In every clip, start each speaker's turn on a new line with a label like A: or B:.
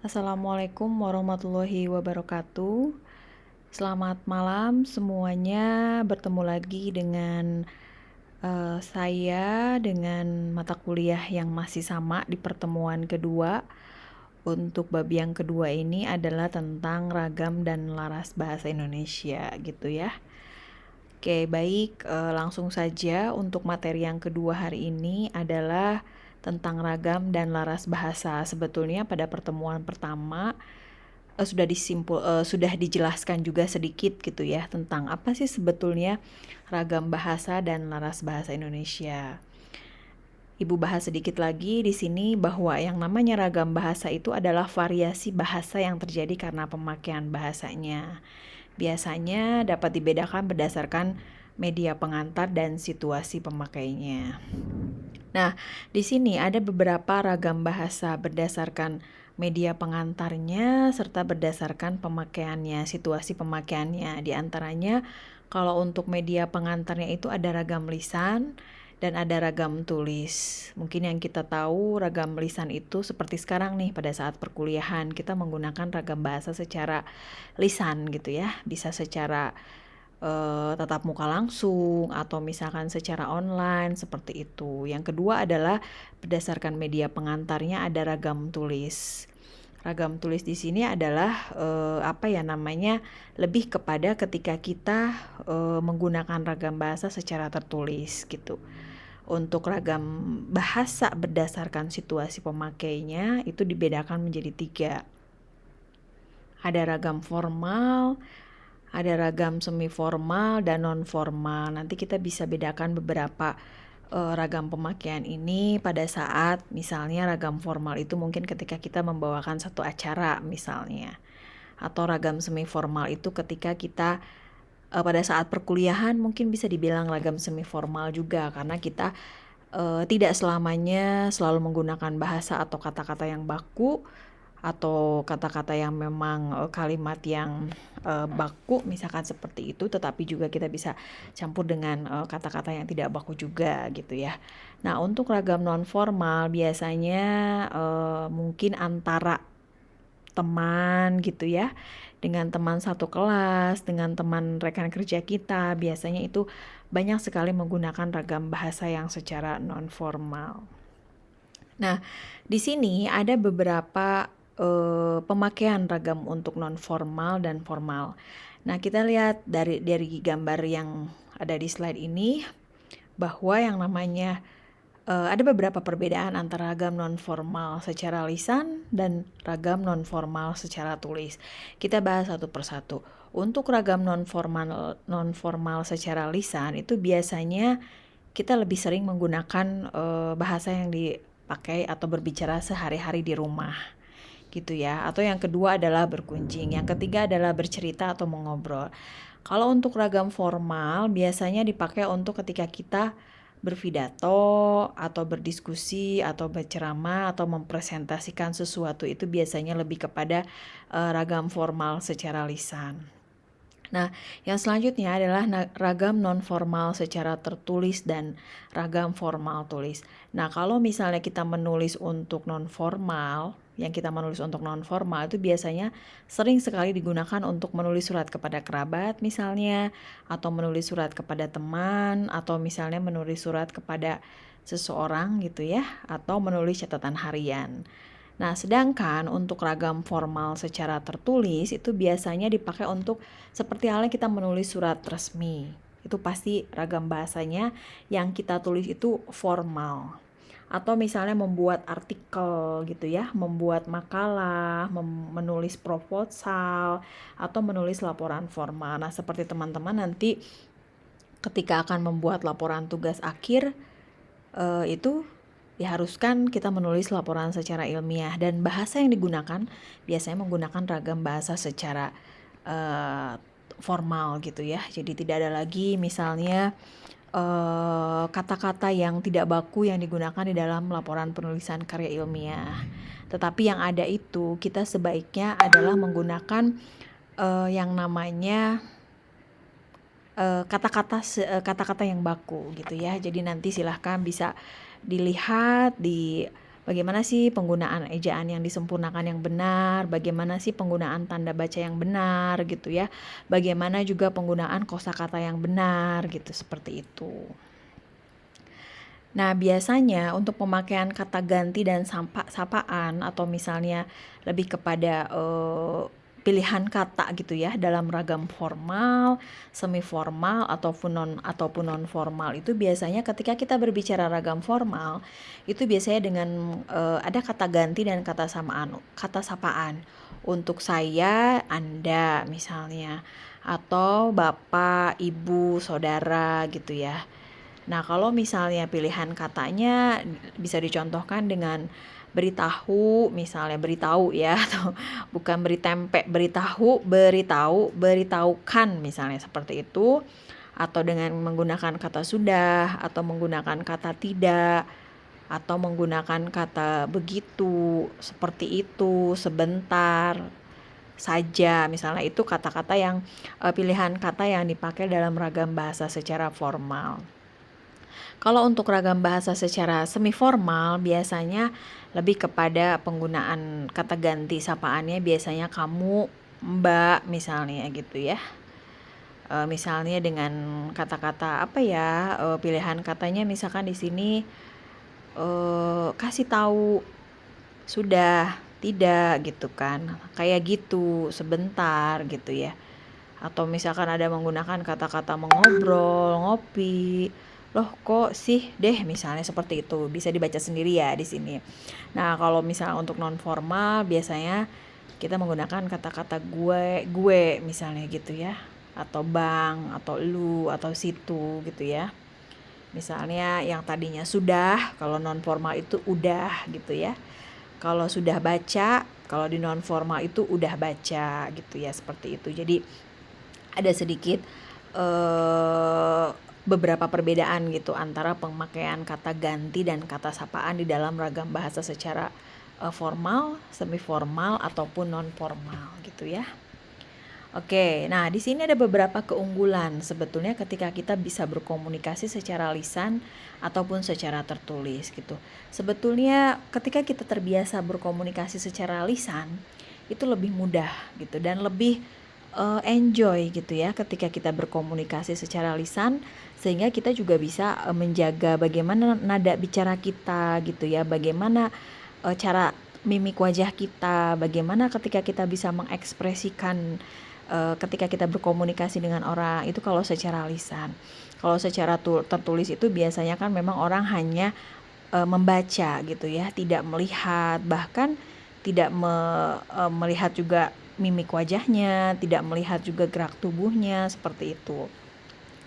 A: Assalamualaikum warahmatullahi wabarakatuh. Selamat malam semuanya. Bertemu lagi dengan saya dengan mata kuliah yang masih sama di pertemuan kedua. Untuk bab yang kedua ini adalah tentang ragam dan laras bahasa Indonesia gitu ya. Oke, baik, langsung saja untuk materi yang kedua hari ini adalah tentang ragam dan laras bahasa. Sebetulnya pada pertemuan pertama sudah dijelaskan juga sedikit gitu ya tentang apa sih sebetulnya ragam bahasa dan laras bahasa Indonesia. Ibu bahas sedikit lagi di sini bahwa yang namanya ragam bahasa itu adalah variasi bahasa yang terjadi karena pemakaian bahasanya. Biasanya dapat dibedakan berdasarkan media pengantar dan situasi pemakainya. Nah, di sini ada beberapa ragam bahasa berdasarkan media pengantarnya serta berdasarkan pemakaiannya, situasi pemakaiannya. Di antaranya, kalau untuk media pengantarnya itu ada ragam lisan dan ada ragam tulis. Mungkin yang kita tahu ragam lisan itu seperti sekarang nih pada saat perkuliahan kita menggunakan ragam bahasa secara lisan gitu ya, bisa secara tatap muka langsung atau misalkan secara online seperti itu. Yang kedua adalah berdasarkan media pengantarnya ada ragam tulis. Ragam tulis di sini adalah lebih kepada ketika kita menggunakan ragam bahasa secara tertulis gitu. Untuk ragam bahasa berdasarkan situasi pemakainya itu dibedakan menjadi 3. Ada ragam formal, ada ragam semi formal dan non formal. Nanti kita bisa bedakan beberapa ragam pemakaian ini pada saat misalnya ragam formal itu mungkin ketika kita membawakan satu acara misalnya. Atau ragam semi formal itu ketika kita pada saat perkuliahan mungkin bisa dibilang ragam semi formal juga karena kita tidak selamanya selalu menggunakan bahasa atau kata-kata yang baku atau kata-kata yang memang kalimat yang baku misalkan seperti itu, tetapi juga kita bisa campur dengan kata-kata yang tidak baku juga gitu ya. Nah, untuk ragam non formal biasanya mungkin antara teman gitu ya, dengan teman satu kelas, dengan teman rekan kerja kita, biasanya itu banyak sekali menggunakan ragam bahasa yang secara non formal. Nah, di sini ada beberapa pemakaian ragam untuk non formal dan formal. Nah, kita lihat dari gambar yang ada di slide ini bahwa yang namanya ada beberapa perbedaan antara ragam non formal secara lisan dan ragam non formal secara tulis. Kita bahas satu persatu. Untuk ragam non formal secara lisan itu biasanya kita lebih sering menggunakan bahasa yang dipakai atau berbicara sehari-hari di rumah gitu ya. Atau yang kedua adalah berkunjing, yang ketiga adalah bercerita atau mengobrol. Kalau untuk ragam formal biasanya dipakai untuk ketika kita berpidato atau berdiskusi atau berceramah atau mempresentasikan sesuatu, itu biasanya lebih kepada ragam formal secara lisan. Nah, yang selanjutnya adalah ragam non formal secara tertulis dan ragam formal tulis. Nah, kalau misalnya kita menulis untuk non formal, yang kita menulis untuk non formal itu biasanya sering sekali digunakan untuk menulis surat kepada kerabat misalnya, atau menulis surat kepada teman, atau misalnya menulis surat kepada seseorang gitu ya, atau menulis catatan harian. Nah, sedangkan untuk ragam formal secara tertulis itu biasanya dipakai untuk seperti halnya kita menulis surat resmi. Itu pasti ragam bahasanya yang kita tulis itu formal. Atau misalnya membuat artikel gitu ya, membuat makalah, menulis proposal, atau menulis laporan formal. Nah, seperti teman-teman nanti ketika akan membuat laporan tugas akhir, itu diharuskan kita menulis laporan secara ilmiah, dan bahasa yang digunakan biasanya menggunakan ragam bahasa secara formal gitu ya. Jadi tidak ada lagi misalnya kata-kata yang tidak baku yang digunakan di dalam laporan penulisan karya ilmiah. Tetapi yang ada itu kita sebaiknya adalah menggunakan yang namanya kata-kata yang baku gitu ya. Jadi nanti silahkan bisa dilihat di bagaimana sih penggunaan ejaan yang disempurnakan yang benar, bagaimana sih penggunaan tanda baca yang benar gitu ya, bagaimana juga penggunaan kosakata yang benar gitu, seperti itu. Nah, biasanya untuk pemakaian kata ganti dan sapaan atau misalnya lebih kepada pilihan kata gitu ya dalam ragam formal, semi formal ataupun non formal itu biasanya ketika kita berbicara ragam formal itu biasanya dengan ada kata ganti dan kata sapaan. Untuk saya, Anda misalnya, atau bapak, ibu, saudara gitu ya. Nah, kalau misalnya pilihan katanya bisa dicontohkan dengan beritahu, misalnya beritahu ya, atau bukan beri tempe, beritahu, beritahu, beritahukan misalnya seperti itu, atau dengan menggunakan kata sudah, atau menggunakan kata tidak, atau menggunakan kata begitu, seperti itu, sebentar, saja, misalnya itu kata-kata yang pilihan kata yang dipakai dalam ragam bahasa secara formal. Kalau untuk ragam bahasa secara semi formal biasanya lebih kepada penggunaan kata ganti sapaannya biasanya kamu, Mbak misalnya gitu ya. Misalnya dengan kata-kata apa ya, pilihan katanya misalkan di sini kasih tahu, sudah, tidak gitu kan. Kayak gitu, sebentar gitu ya. Atau misalkan ada menggunakan kata-kata mengobrol, ngopi, loh kok sih deh misalnya seperti itu, bisa dibaca sendiri ya di sini. Nah kalau misalnya untuk non formal biasanya kita menggunakan kata-kata gue misalnya gitu ya, atau bang, atau lu, atau situ gitu ya. Misalnya yang tadinya sudah, kalau non formal itu udah gitu ya. Kalau sudah baca, kalau di non formal itu udah baca gitu ya, seperti itu. Jadi ada sedikit beberapa perbedaan gitu antara pemakaian kata ganti dan kata sapaan di dalam ragam bahasa secara formal, semi formal ataupun non formal gitu ya. Oke, nah di sini ada beberapa keunggulan sebetulnya ketika kita bisa berkomunikasi secara lisan ataupun secara tertulis gitu. Sebetulnya ketika kita terbiasa berkomunikasi secara lisan itu lebih mudah gitu dan lebih enjoy gitu ya ketika kita berkomunikasi secara lisan sehingga kita juga bisa menjaga bagaimana nada bicara kita gitu ya, bagaimana cara mimik wajah kita, bagaimana ketika kita bisa mengekspresikan ketika kita berkomunikasi dengan orang itu kalau secara lisan. Kalau secara tertulis itu biasanya kan memang orang hanya membaca gitu ya, tidak melihat, bahkan tidak melihat juga mimik wajahnya, tidak melihat juga gerak tubuhnya seperti itu.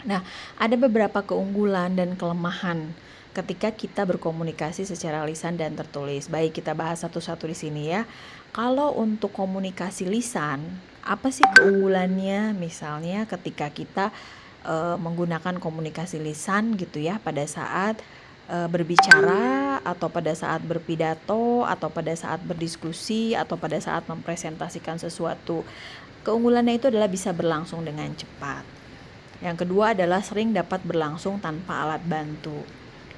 A: Nah, ada beberapa keunggulan dan kelemahan ketika kita berkomunikasi secara lisan dan tertulis. Baik, kita bahas satu-satu di sini ya. Kalau untuk komunikasi lisan, apa sih keunggulannya? Misalnya ketika kita menggunakan komunikasi lisan gitu ya pada saat berbicara atau pada saat berpidato atau pada saat berdiskusi atau pada saat mempresentasikan sesuatu. Keunggulannya itu adalah bisa berlangsung dengan cepat. Yang kedua adalah sering dapat berlangsung tanpa alat bantu.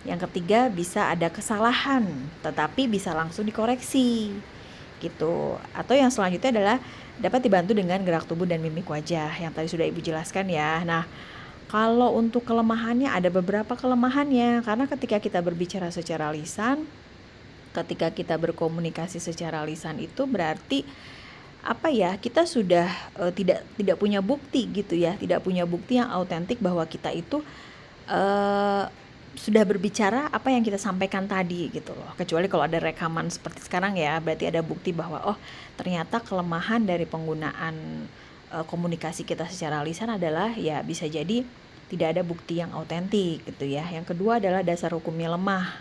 A: Yang ketiga bisa ada kesalahan tetapi bisa langsung dikoreksi gitu. Atau yang selanjutnya adalah dapat dibantu dengan gerak tubuh dan mimik wajah yang tadi sudah Ibu jelaskan ya. Nah, kalau untuk kelemahannya ada beberapa kelemahannya karena ketika kita berbicara secara lisan, ketika kita berkomunikasi secara lisan itu berarti apa ya, kita sudah tidak punya bukti gitu ya, tidak punya bukti yang autentik bahwa kita itu sudah berbicara apa yang kita sampaikan tadi gitu loh. Kecuali kalau ada rekaman seperti sekarang ya, berarti ada bukti bahwa oh ternyata kelemahan dari penggunaan komunikasi kita secara lisan adalah ya bisa jadi tidak ada bukti yang autentik gitu ya. Yang kedua adalah dasar hukumnya lemah.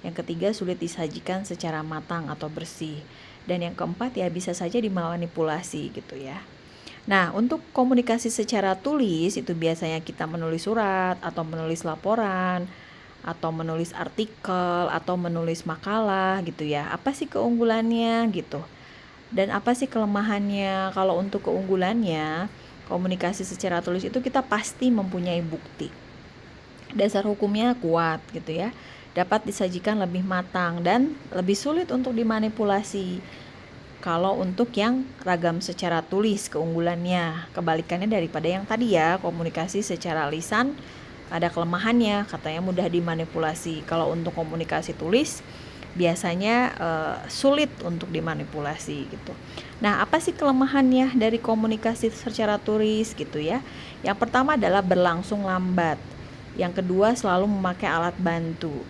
A: Yang ketiga sulit disajikan secara matang atau bersih. Dan yang keempat ya bisa saja dimanipulasi gitu ya. Nah, untuk komunikasi secara tulis itu biasanya kita menulis surat atau menulis laporan atau menulis artikel atau menulis makalah gitu ya. Apa sih keunggulannya gitu? Dan apa sih kelemahannya? Kalau untuk keunggulannya, komunikasi secara tulis itu kita pasti mempunyai bukti. Dasar hukumnya kuat gitu ya. dapat disajikan lebih matang dan lebih sulit untuk dimanipulasi. Kalau untuk yang ragam secara tulis keunggulannya, kebalikannya daripada yang tadi ya, komunikasi secara lisan ada kelemahannya, katanya mudah dimanipulasi. Kalau untuk komunikasi tulis biasanya sulit untuk dimanipulasi gitu. Nah, apa sih kelemahannya dari komunikasi secara tulis gitu ya? Yang pertama adalah berlangsung lambat. Yang kedua selalu memakai alat bantu.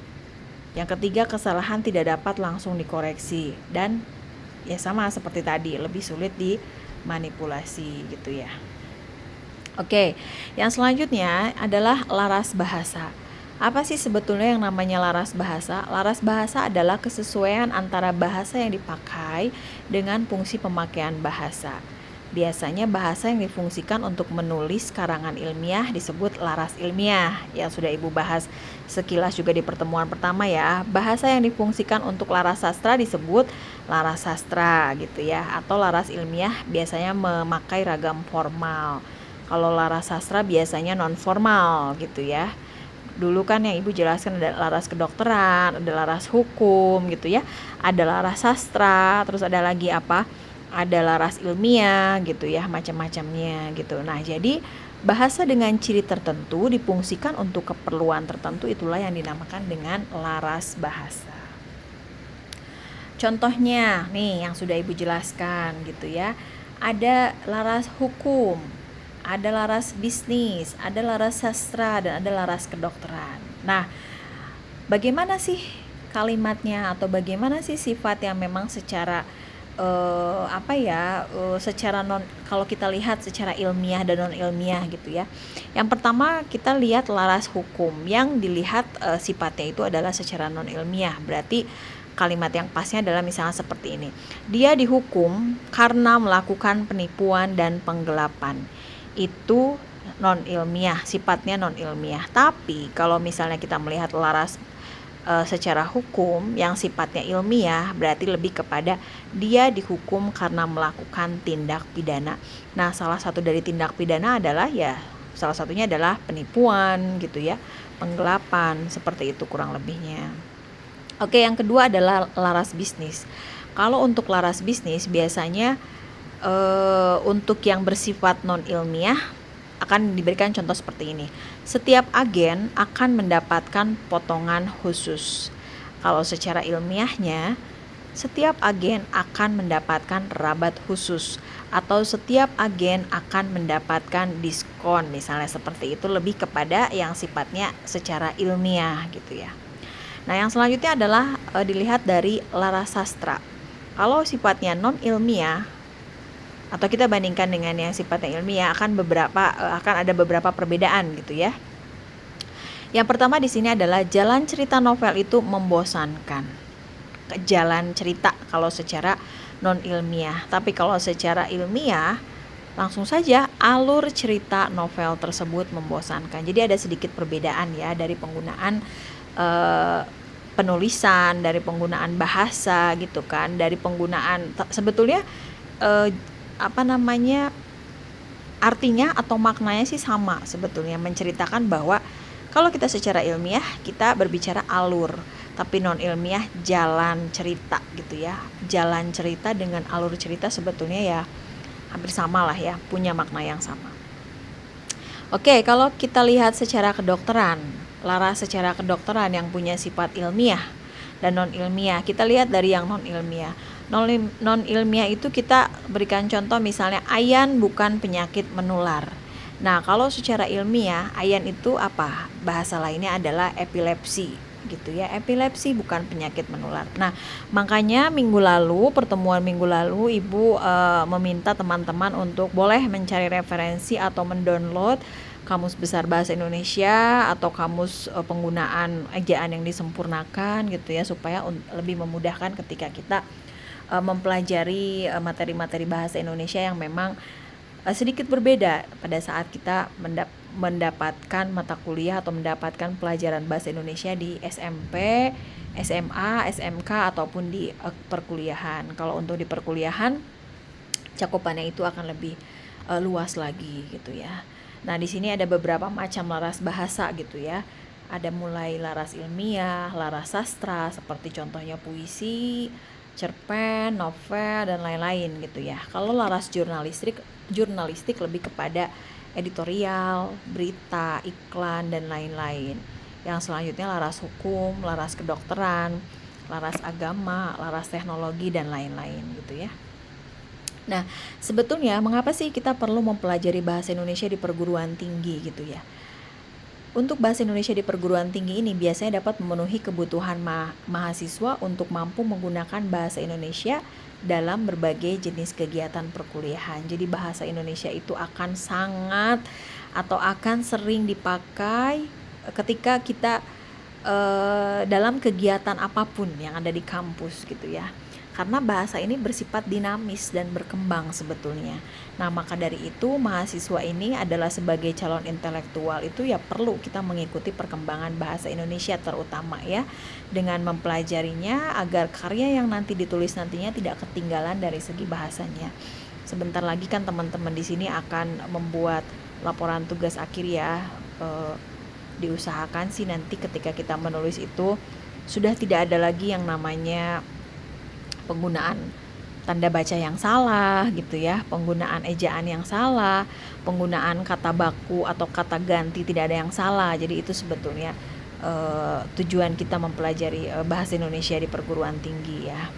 A: Yang ketiga kesalahan tidak dapat langsung dikoreksi dan ya sama seperti tadi, lebih sulit dimanipulasi gitu ya. Oke, yang selanjutnya adalah laras bahasa. Apa sih sebetulnya yang namanya laras bahasa? Laras bahasa adalah kesesuaian antara bahasa yang dipakai dengan fungsi pemakaian bahasa. Biasanya bahasa yang difungsikan untuk menulis karangan ilmiah disebut laras ilmiah, yang sudah Ibu bahas sekilas juga di pertemuan pertama ya. Bahasa yang difungsikan untuk laras sastra disebut laras sastra gitu ya, atau laras ilmiah biasanya memakai ragam formal. Kalau laras sastra biasanya non formal gitu ya. Dulu kan yang Ibu jelaskan ada laras kedokteran, ada laras hukum gitu ya, ada laras sastra, terus ada lagi apa? Ada laras ilmiah gitu ya, macam-macamnya gitu. Nah, jadi bahasa dengan ciri tertentu difungsikan untuk keperluan tertentu, itulah yang dinamakan dengan laras bahasa. Contohnya nih yang sudah Ibu jelaskan gitu ya. Ada laras hukum, ada laras bisnis, ada laras sastra, dan ada laras kedokteran. Nah, bagaimana sih kalimatnya atau bagaimana sih sifat yang memang secara secara kalau kita lihat secara ilmiah dan non ilmiah gitu ya. Yang pertama kita lihat laras hukum, yang dilihat sifatnya itu adalah secara non ilmiah. Berarti kalimat yang pasnya adalah misalnya seperti ini. Dia dihukum karena melakukan penipuan dan penggelapan. Itu non ilmiah, sifatnya non ilmiah. Tapi kalau misalnya kita melihat laras secara hukum yang sifatnya ilmiah, berarti lebih kepada dia dihukum karena melakukan tindak pidana. Nah, salah satu dari tindak pidana adalah ya salah satunya adalah penipuan gitu ya, penggelapan, seperti itu kurang lebihnya. Oke, yang kedua adalah laras bisnis. Kalau untuk laras bisnis biasanya untuk yang bersifat non ilmiah akan diberikan contoh seperti ini. Setiap agen akan mendapatkan potongan khusus. Kalau secara ilmiahnya, setiap agen akan mendapatkan rabat khusus atau setiap agen akan mendapatkan diskon, misalnya seperti itu, lebih kepada yang sifatnya secara ilmiah gitu ya. Nah, yang selanjutnya adalah dilihat dari laras sastra. Kalau sifatnya non ilmiah atau kita bandingkan dengan yang sifatnya ilmiah akan ada beberapa perbedaan gitu ya. Yang pertama di sini adalah jalan cerita novel itu membosankan. Jalan cerita kalau secara non ilmiah, tapi kalau secara ilmiah langsung saja alur cerita novel tersebut membosankan. Jadi ada sedikit perbedaan ya dari penggunaan penulisan, dari penggunaan bahasa gitu kan, dari penggunaan sebetulnya artinya atau maknanya sih sama sebetulnya, menceritakan bahwa kalau kita secara ilmiah kita berbicara alur, tapi non ilmiah jalan cerita gitu ya. Jalan cerita dengan alur cerita sebetulnya ya hampir sama lah ya, punya makna yang sama. Oke, kalau kita lihat secara kedokteran, laras secara kedokteran yang punya sifat ilmiah dan non ilmiah, kita lihat dari yang non ilmiah. Non ilmiah itu kita berikan contoh misalnya ayan bukan penyakit menular. Nah, kalau secara ilmiah ayan itu apa? Bahasa lainnya adalah epilepsi gitu ya. Epilepsi bukan penyakit menular. Nah, makanya pertemuan minggu lalu Ibu meminta teman-teman untuk boleh mencari referensi atau mendownload Kamus Besar Bahasa Indonesia atau kamus penggunaan ejaan yang disempurnakan gitu ya, supaya lebih memudahkan ketika kita mempelajari materi-materi bahasa Indonesia yang memang sedikit berbeda pada saat kita mendapatkan mata kuliah atau mendapatkan pelajaran bahasa Indonesia di SMP, SMA, SMK ataupun di perkuliahan. Kalau untuk di perkuliahan cakupannya itu akan lebih luas lagi gitu ya. Nah, di sini ada beberapa macam laras bahasa gitu ya. Ada mulai laras ilmiah, laras sastra, seperti contohnya puisi, cerpen, novel, dan lain-lain gitu ya. Kalau laras jurnalistik lebih kepada editorial, berita, iklan, dan lain-lain. Yang selanjutnya laras hukum, laras kedokteran, laras agama, laras teknologi, dan lain-lain gitu ya. Nah, sebetulnya mengapa sih kita perlu mempelajari bahasa Indonesia di perguruan tinggi gitu ya? Untuk bahasa Indonesia di perguruan tinggi ini biasanya dapat memenuhi kebutuhan mahasiswa untuk mampu menggunakan bahasa Indonesia dalam berbagai jenis kegiatan perkuliahan. Jadi bahasa Indonesia itu akan sangat atau akan sering dipakai ketika kita dalam kegiatan apapun yang ada di kampus gitu ya. Karena bahasa ini bersifat dinamis dan berkembang sebetulnya. Nah, maka dari itu mahasiswa ini adalah sebagai calon intelektual itu ya perlu kita mengikuti perkembangan bahasa Indonesia terutama ya, dengan mempelajarinya agar karya yang nanti ditulis nantinya tidak ketinggalan dari segi bahasanya. Sebentar lagi kan teman-teman di sini akan membuat laporan tugas akhir ya. Diusahakan sih nanti ketika kita menulis itu sudah tidak ada lagi yang namanya penggunaan tanda baca yang salah gitu ya, penggunaan ejaan yang salah, penggunaan kata baku atau kata ganti tidak ada yang salah. Jadi itu sebetulnya tujuan kita mempelajari bahasa Indonesia di perguruan tinggi ya.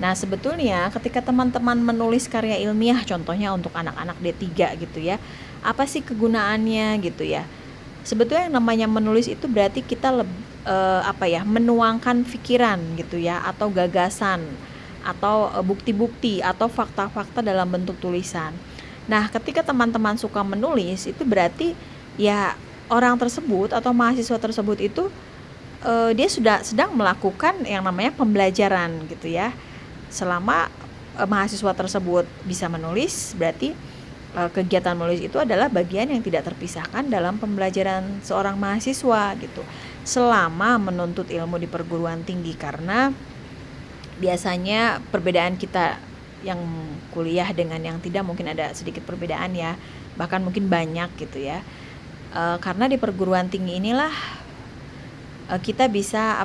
A: Nah, sebetulnya ketika teman-teman menulis karya ilmiah contohnya untuk anak-anak D3 gitu ya, apa sih kegunaannya gitu ya? Sebetulnya yang namanya menulis itu berarti kita menuangkan pikiran gitu ya, atau gagasan, atau bukti-bukti atau fakta-fakta dalam bentuk tulisan. Nah, ketika teman-teman suka menulis itu berarti ya orang tersebut atau mahasiswa tersebut itu dia sudah sedang melakukan yang namanya pembelajaran gitu ya. Selama mahasiswa tersebut bisa menulis, berarti kegiatan menulis itu adalah bagian yang tidak terpisahkan dalam pembelajaran seorang mahasiswa gitu. Selama menuntut ilmu di perguruan tinggi, karena biasanya perbedaan kita yang kuliah dengan yang tidak mungkin ada sedikit perbedaan ya, bahkan mungkin banyak gitu ya. Karena di perguruan tinggi inilah kita bisa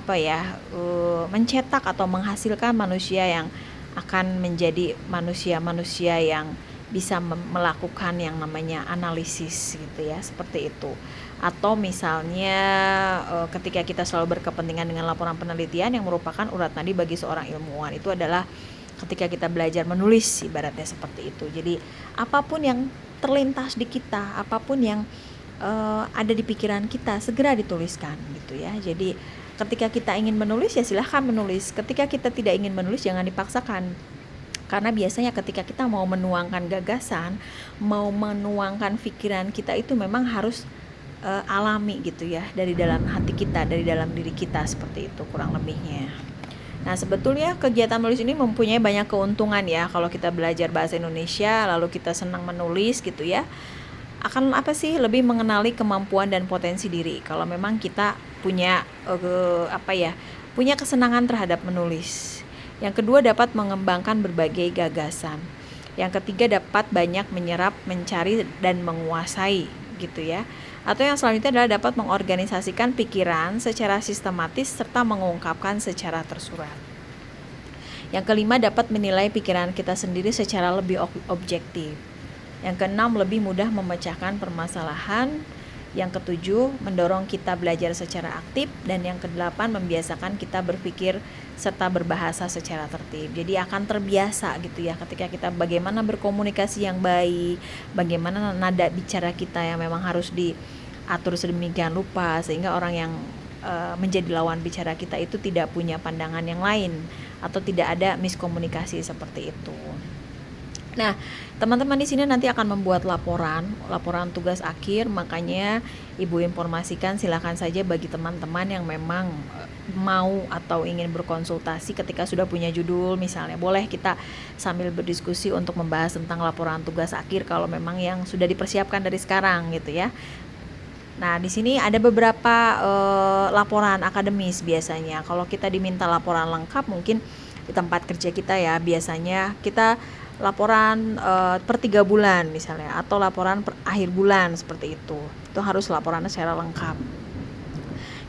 A: mencetak atau menghasilkan manusia yang akan menjadi manusia-manusia yang bisa melakukan yang namanya analisis gitu ya, seperti itu. Atau misalnya ketika kita selalu berkepentingan dengan laporan penelitian yang merupakan urat nadi bagi seorang ilmuwan, itu adalah ketika kita belajar menulis, ibaratnya seperti itu. Jadi apapun yang terlintas di kita, apapun yang ada di pikiran kita, segera dituliskan gitu ya. Jadi ketika kita ingin menulis ya silahkan menulis, ketika kita tidak ingin menulis jangan dipaksakan. Karena biasanya ketika kita mau menuangkan gagasan, mau menuangkan pikiran kita, itu memang harus alami gitu ya, dari dalam hati kita, dari dalam diri kita, seperti itu kurang lebihnya. Nah, sebetulnya kegiatan menulis ini mempunyai banyak keuntungan ya. Kalau kita belajar bahasa Indonesia lalu kita senang menulis gitu ya, akan lebih mengenali kemampuan dan potensi diri. Kalau memang kita punya punya kesenangan terhadap menulis. Yang kedua, dapat mengembangkan berbagai gagasan. Yang ketiga, dapat banyak menyerap, mencari, dan menguasai gitu ya. Atau yang selanjutnya adalah dapat mengorganisasikan pikiran secara sistematis serta mengungkapkan secara tersurat. Yang kelima, dapat menilai pikiran kita sendiri secara lebih objektif. Yang keenam, lebih mudah memecahkan permasalahan. Yang ketujuh, mendorong kita belajar secara aktif. Dan yang kedelapan, membiasakan kita berpikir serta berbahasa secara tertib. Jadi akan terbiasa gitu ya ketika kita bagaimana berkomunikasi yang baik, bagaimana nada bicara kita yang memang harus diatur sedemikian rupa sehingga orang yang menjadi lawan bicara kita itu tidak punya pandangan yang lain atau tidak ada miskomunikasi seperti itu. Nah, teman-teman di sini nanti akan membuat laporan tugas akhir, makanya Ibu informasikan silakan saja bagi teman-teman yang memang mau atau ingin berkonsultasi ketika sudah punya judul misalnya, boleh kita sambil berdiskusi untuk membahas tentang laporan tugas akhir kalau memang yang sudah dipersiapkan dari sekarang gitu ya. Nah, di sini ada beberapa laporan akademis biasanya. Kalau kita diminta laporan lengkap mungkin di tempat kerja kita ya, biasanya kita laporan per 3 bulan misalnya, atau laporan per akhir bulan seperti itu. Itu harus laporannya secara lengkap.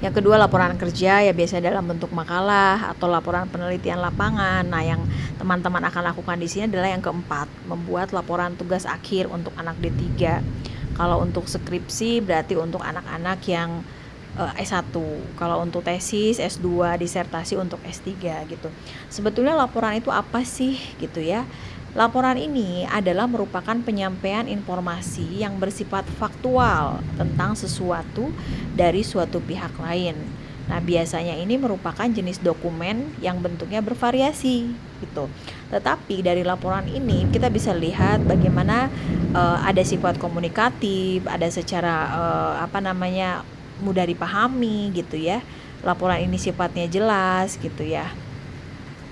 A: Yang kedua, laporan kerja ya biasanya dalam bentuk makalah atau laporan penelitian lapangan. Nah, yang teman-teman akan lakukan di sini adalah yang keempat, membuat laporan tugas akhir untuk anak D3. Kalau untuk skripsi berarti untuk anak-anak yang S1. Kalau untuk tesis, S2, disertasi untuk S3 gitu. Sebetulnya laporan itu apa sih gitu ya? Laporan ini adalah merupakan penyampaian informasi yang bersifat faktual tentang sesuatu dari suatu pihak lain. Nah, biasanya ini merupakan jenis dokumen yang bentuknya bervariasi gitu. Tetapi dari laporan ini kita bisa lihat bagaimana ada sifat komunikatif, ada secara mudah dipahami gitu ya. Laporan ini sifatnya jelas gitu ya.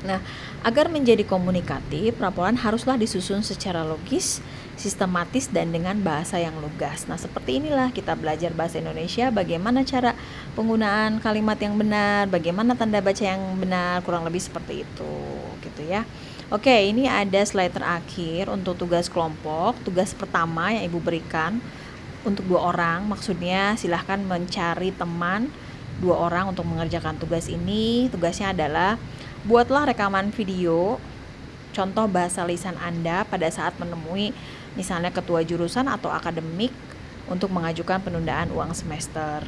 A: Nah, agar menjadi komunikatif, laporan haruslah disusun secara logis, sistematis, dan dengan bahasa yang lugas. Nah, seperti inilah kita belajar bahasa Indonesia, bagaimana cara penggunaan kalimat yang benar, bagaimana tanda baca yang benar, kurang lebih seperti itu, gitu ya. Oke, ini ada slide terakhir untuk tugas kelompok. Tugas pertama yang Ibu berikan untuk 2 orang, maksudnya silahkan mencari teman 2 orang untuk mengerjakan tugas ini. Tugasnya adalah buatlah rekaman video contoh bahasa lisan Anda pada saat menemui misalnya ketua jurusan atau akademik untuk mengajukan penundaan uang semester.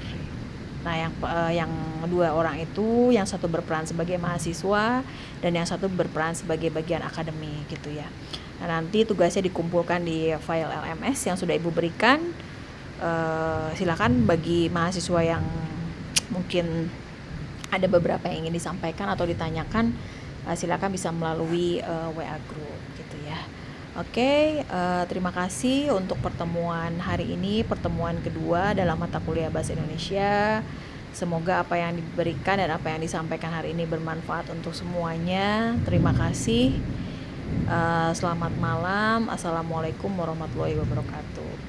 A: Nah, yang 2 orang itu, yang satu berperan sebagai mahasiswa dan yang satu berperan sebagai bagian akademik gitu ya. Nah, nanti tugasnya dikumpulkan di file LMS yang sudah Ibu berikan. Silakan bagi mahasiswa yang mungkin ada beberapa yang ingin disampaikan atau ditanyakan, silakan bisa melalui WA group gitu ya. Oke, terima kasih untuk pertemuan hari ini, pertemuan kedua dalam mata kuliah Bahasa Indonesia. Semoga apa yang diberikan dan apa yang disampaikan hari ini bermanfaat untuk semuanya. Terima kasih. Selamat malam. Assalamualaikum warahmatullahi wabarakatuh.